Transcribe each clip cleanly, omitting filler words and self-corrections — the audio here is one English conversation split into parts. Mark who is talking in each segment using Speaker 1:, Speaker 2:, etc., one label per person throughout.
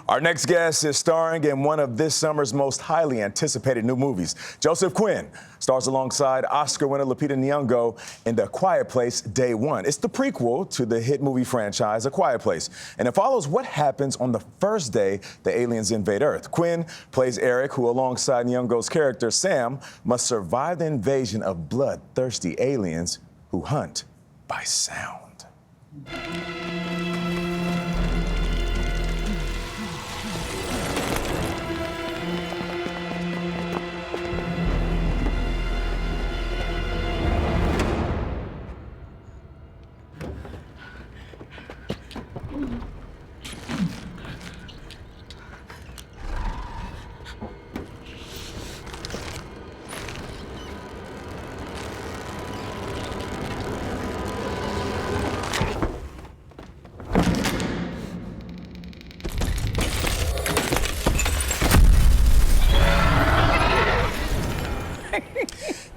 Speaker 1: Our next guest is starring in one of this summer's most highly anticipated new movies. Joseph Quinn stars alongside Oscar winner Lupita Nyong'o in The Quiet Place Day One. It's the prequel to the hit movie franchise, A Quiet Place, and it follows what happens on the first day the aliens invade Earth. Quinn plays Eric, who alongside Nyong'o's character Sam must survive the invasion of bloodthirsty aliens who hunt by sound.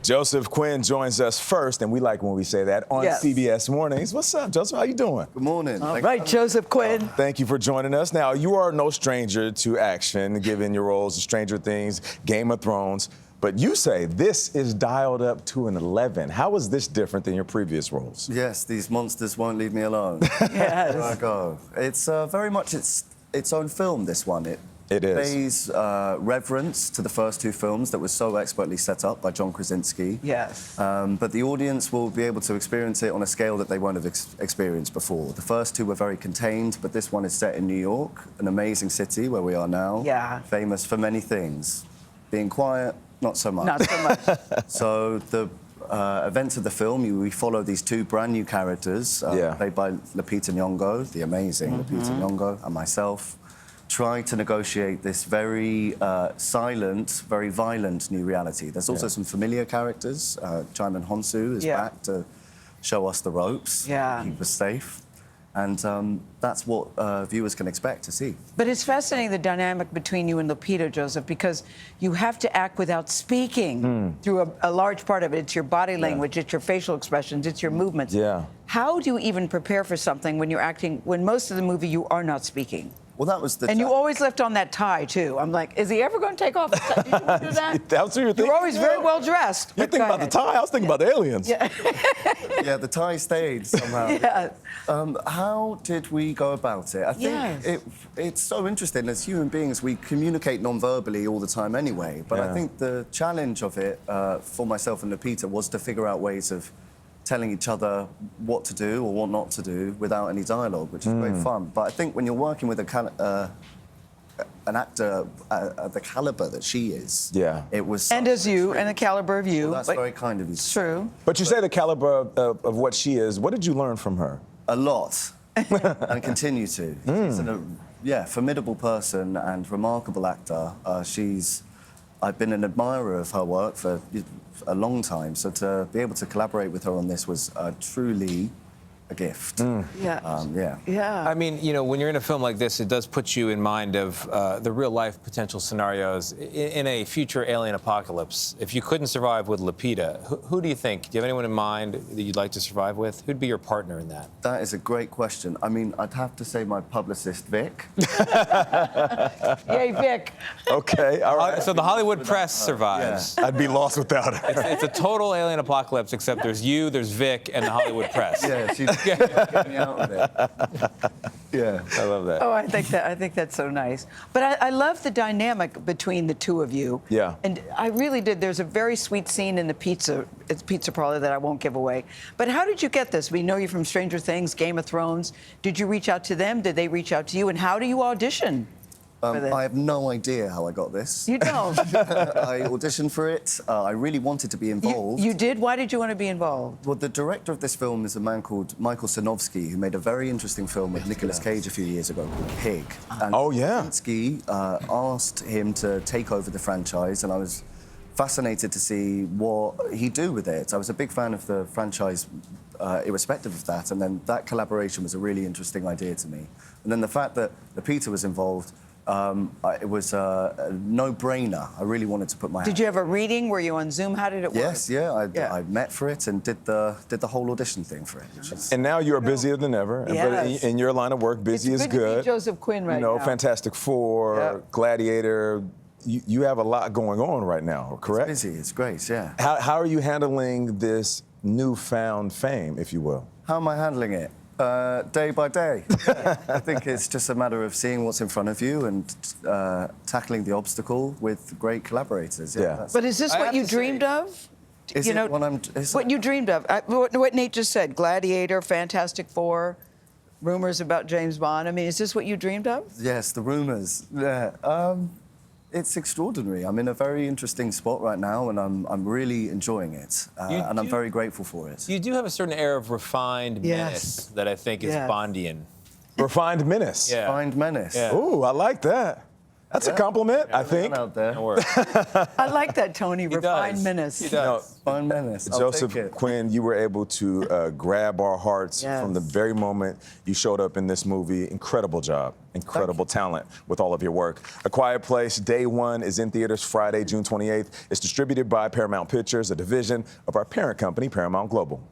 Speaker 1: Joseph Quinn joins us first, and we like when we say that, on CBS Mornings. What's up, Joseph? How you doing?
Speaker 2: Good morning.
Speaker 3: All right, Joseph Quinn.
Speaker 1: Thank you for joining us. Now, you are no stranger to action, given your roles in Stranger Things, Game of Thrones, but you say this is dialed up to an 11. How is this different than your previous roles?
Speaker 2: Yes, these monsters won't leave me alone.
Speaker 3: Yes.
Speaker 2: There I go. It's very much its own film, this one.
Speaker 1: It is.
Speaker 2: Pays reverence to the first two films that was so expertly set up by John Krasinski.
Speaker 3: Yes.
Speaker 2: But the audience will be able to experience it on a scale that they won't have experienced before. The first two were very contained, but this one is set in New York, an amazing city where we are now.
Speaker 3: Yeah.
Speaker 2: Famous for many things. Being quiet, not so much.
Speaker 3: Not so much.
Speaker 2: So the events of the film, we follow these two brand new characters, played by Lupita Nyong'o, the amazing Lupita Nyong'o, and myself, trying to negotiate this very silent, very violent new reality. There's also some familiar characters. Jaimin Honsu is back to show us the ropes.
Speaker 3: Yeah.
Speaker 2: Keep us safe. And that's what viewers can expect to see.
Speaker 3: But it's fascinating, the dynamic between you and Lupita, Joseph, because you have to act without speaking through a large part of it. It's your body language, it's your facial expressions, it's your movements.
Speaker 1: Yeah.
Speaker 3: How do you even prepare for something when you're acting, when most of the movie you are not speaking?
Speaker 2: Well, that was the...
Speaker 3: And you always left on that tie, too. I'm like, is he ever going to take off the tie? Did you do that?
Speaker 1: That's what you're thinking?
Speaker 3: You're always very well dressed.
Speaker 1: You're thinking about the tie. I was thinking about the aliens.
Speaker 3: Yeah.
Speaker 2: Yeah, the tie stayed somehow.
Speaker 3: Yeah.
Speaker 2: How did we go about it? I think it's so interesting. As human beings, we communicate non-verbally all the time anyway. But I think the challenge of it for myself and Lupita was to figure out ways of telling each other what to do or what not to do without any dialogue, which is great fun. But I think when you're working with an actor at the caliber that she is, it was...
Speaker 3: And as you, and the caliber of you.
Speaker 2: Well, that's very kind of you.
Speaker 3: It's true.
Speaker 1: But you say the caliber of what she is. What did you learn from her?
Speaker 2: A lot, and continue to. She's a formidable person and remarkable actor. I've been an admirer of her work for a long time, so to be able to collaborate with her on this was truly a gift.
Speaker 3: Yeah.
Speaker 4: I mean, you know, when you're in a film like this, it does put you in mind of the real-life potential scenarios in a future alien apocalypse. If you couldn't survive with Lupita, who do you think? Do you have anyone in mind that you'd like to survive with? Who'd be your partner in that?
Speaker 2: That is a great question. I mean, I'd have to say my publicist, Vic.
Speaker 3: Yay, Vic.
Speaker 1: Okay, all right.
Speaker 4: So the Hollywood press survives.
Speaker 1: I'd be lost without her.
Speaker 4: It's a total alien apocalypse, except there's you, there's Vic, and the Hollywood press.
Speaker 2: Yeah, she's getting me out of it.
Speaker 1: Yeah, I love that.
Speaker 3: Oh, I think that's so nice. But I love the dynamic between the two of you.
Speaker 1: Yeah.
Speaker 3: And I really did. There's a very sweet scene in the pizza parlor that I won't give away. But how did you get this? We know you from Stranger Things, Game of Thrones. Did you reach out to them? Did they reach out to you? And how do you audition?
Speaker 2: I have no idea how I got this.
Speaker 3: You don't?
Speaker 2: I auditioned for it. I really wanted to be involved.
Speaker 3: You did? Why did you want to be involved?
Speaker 2: Well, the director of this film is a man called Michael Sinofsky, who made a very interesting film with Nicolas Cage a few years ago called Pig. And Sinofsky asked him to take over the franchise, and I was fascinated to see what he'd do with it. I was a big fan of the franchise, irrespective of that, and then that collaboration was a really interesting idea to me. And then the fact that Lupita was involved It was a no-brainer. I really wanted to put my.
Speaker 3: Did you have a reading? Were you on Zoom? How did it work?
Speaker 2: Yes, yeah. I met for it and did the whole audition thing for it. Which is,
Speaker 1: And now you're busier than ever.
Speaker 3: Yes.
Speaker 1: But in your line of work, busy
Speaker 3: It's
Speaker 1: is
Speaker 3: good to
Speaker 1: good.
Speaker 3: meet Joseph Quinn right
Speaker 1: You know,
Speaker 3: now.
Speaker 1: Fantastic Four,
Speaker 3: Yep.
Speaker 1: Gladiator. You have a lot going on right now, correct?
Speaker 2: it's busy. It's great. Yeah.
Speaker 1: How are you handling this newfound fame, if you will?
Speaker 2: How am I handling it? Day by day. I think it's just a matter of seeing what's in front of you and tackling the obstacle with great collaborators.
Speaker 1: Yeah.
Speaker 2: that's-
Speaker 3: But is this
Speaker 4: I
Speaker 3: what
Speaker 4: have
Speaker 3: you
Speaker 4: to say-
Speaker 3: dreamed of?
Speaker 2: Is
Speaker 3: you
Speaker 2: it
Speaker 3: know,
Speaker 2: what I'm? Is
Speaker 3: what you dreamed of? What Nate just said, Gladiator, Fantastic Four, rumors about James Bond. I mean, is this what you dreamed of?
Speaker 2: Yes, the rumours. Yeah. It's extraordinary. I'm in a very interesting spot right now, and I'm really enjoying it, and I'm very grateful for it.
Speaker 4: You do have a certain air of refined
Speaker 3: Yes.
Speaker 4: menace that I think is
Speaker 3: Yes.
Speaker 4: Bondian.
Speaker 1: Refined menace.
Speaker 4: Yeah.
Speaker 2: Find menace.
Speaker 4: Yeah.
Speaker 1: Ooh, I like that. That's a compliment, I think.
Speaker 2: Out there.
Speaker 4: Don't worry.
Speaker 3: I like that, Tony. Refined
Speaker 4: does.
Speaker 3: menace.
Speaker 4: He does.
Speaker 1: No,
Speaker 2: Find menace. I'll
Speaker 1: Joseph
Speaker 2: take it.
Speaker 1: Quinn, you were able to grab our hearts
Speaker 3: Yes.
Speaker 1: from the very moment you showed up in this movie. Incredible job, incredible talent with all of your work. A Quiet Place, Day One is in theaters Friday, June 28th. It's distributed by Paramount Pictures, a division of our parent company, Paramount Global.